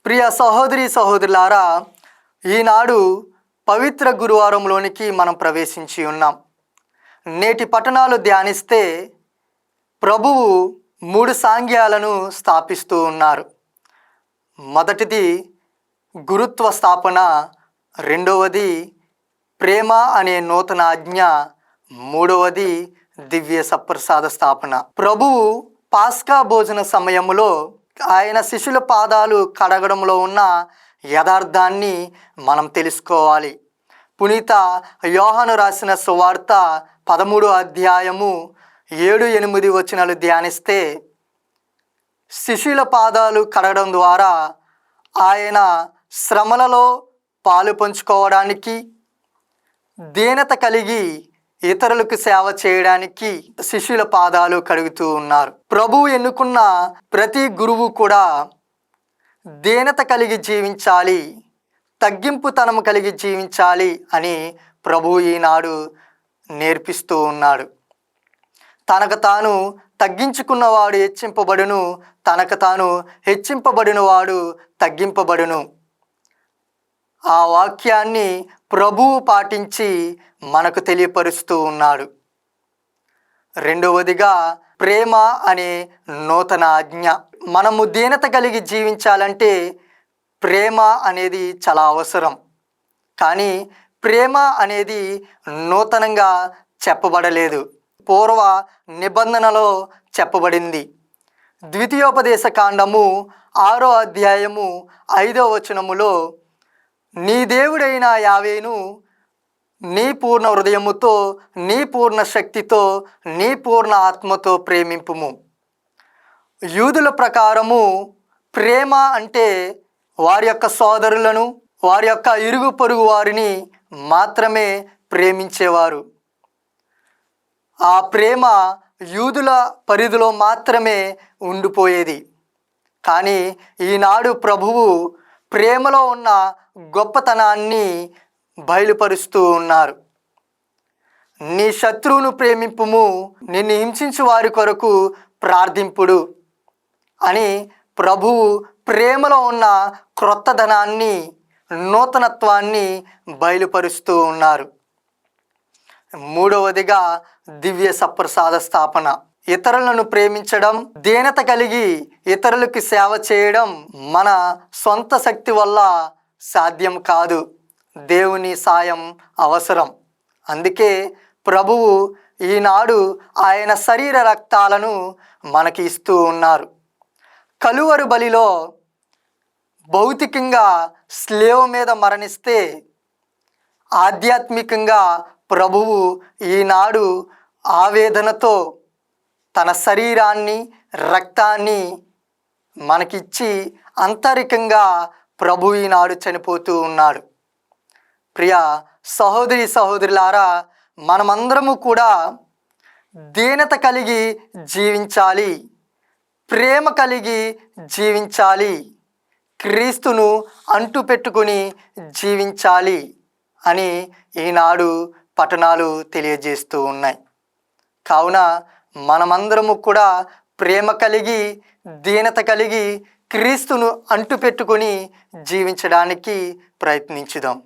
ప్రియ సహోదరి సహోదరులారా, ఈనాడు పవిత్ర గురువారంలోనికి మనం ప్రవేశించి ఉన్నాం. నేటి పట్టణాలు ధ్యానిస్తే ప్రభువు 3 సాంగ్యాలను స్థాపిస్తూ ఉన్నారు. మొదటిది గురుత్వ స్థాపన, రెండవది ప్రేమ అనే నూతన ఆజ్ఞ, మూడవది దివ్య సప్రసాద స్థాపన. ప్రభువు పాస్కా భోజన సమయంలో ఆయన శిష్యుల పాదాలు కడగడంలో ఉన్న యథార్థాన్ని మనం తెలుసుకోవాలి. పునీత యోహాను రాసిన సువార్త 13వ అధ్యాయము 7-8 వచనాలు ధ్యానిస్తే శిష్యుల పాదాలు కడగడం ద్వారా ఆయన శ్రమలలో పాలు పంచుకోవడానికి, దీనత కలిగి ఇతరులకు సేవ చేయడానికి శిష్యుల పాదాలు కడుగుతూ ఉన్నారు. ప్రభువు ఎన్నుకున్న ప్రతి గురువు కూడా దీనత కలిగి జీవించాలి, తగ్గింపుతనం కలిగి జీవించాలి అని ప్రభువు ఈనాడు నేర్పిస్తూ ఉన్నాడు. తనకు తాను తగ్గించుకున్నవాడు హెచ్చింపబడును, తనకు తాను హెచ్చింపబడినవాడు తగ్గింపబడును. ఆ వాక్యాన్ని ప్రభువు పాటించి మనకు తెలియపరుస్తూ ఉన్నాడు. రెండవదిగా ప్రేమ అనే నూతన ఆజ్ఞ. మనము దీనత కలిగి జీవించాలంటే ప్రేమ అనేది చాలా అవసరం. కానీ ప్రేమ అనేది నూతనంగా చెప్పబడలేదు, పూర్వ నిబంధనలో చెప్పబడింది. ద్వితీయోపదేశ కాండము 6వ అధ్యాయము 5వ వచనములో, నీ దేవుడైన యావేను నీ పూర్ణ హృదయముతో, నీ పూర్ణ శక్తితో, నీ పూర్ణ ఆత్మతో ప్రేమింపుము. యూదుల ప్రకారము ప్రేమ అంటే వారి యొక్క సోదరులను, వారి యొక్క ఇరుగు పొరుగు వారిని మాత్రమే ప్రేమించేవారు. ఆ ప్రేమ యూదుల పరిధిలో మాత్రమే ఉండిపోయేది. కానీ ఈనాడు ప్రభువు ప్రేమలో ఉన్న గొప్పతనాన్ని బయలుపరుస్తూ ఉన్నారు. నీ శత్రువును ప్రేమింపుము, నిన్ను హింసించు వారి కొరకు ప్రార్థింపుడు అని ప్రభువు ప్రేమలో ఉన్న క్రొత్తదనాన్ని, నూతనత్వాన్ని బయలుపరుస్తూ ఉన్నారు. మూడవదిగా దివ్య సప్రసాద స్థాపన. ఇతరులను ప్రేమించడం, దీనత కలిగి ఇతరులకు సేవ చేయడం మన సొంత శక్తి వల్ల సాధ్యం కాదు. దేవుని సాయం అవసరం. అందుకే ప్రభువు ఈనాడు ఆయన శరీర రక్తాలను మనకి ఇస్తూ ఉన్నారు. కలువరి బలిలో భౌతికంగా స్లేవ్ మీద మరణిస్తే ఆధ్యాత్మికంగా ప్రభువు ఈనాడు ఆవేదనతో తన శరీరాన్ని, రక్తాన్ని మనకిచ్చి అంతరికంగా ప్రభు ఈనాడు చనిపోతూ ఉన్నాడు. ప్రియ సహోదరి సహోదరులారా, మనమందరము కూడా దీనత కలిగి జీవించాలి, ప్రేమ కలిగి జీవించాలి, క్రీస్తును అంటు పెట్టుకుని జీవించాలి అని ఈనాడు పఠనాలు తెలియజేస్తూ ఉన్నాయి. కావున మనమందరము కూడా ప్రేమ కలిగి, దీనత కలిగి క్రీస్తును అంటు పెట్టుకుని జీవించడానికి ప్రయత్నించుదాం.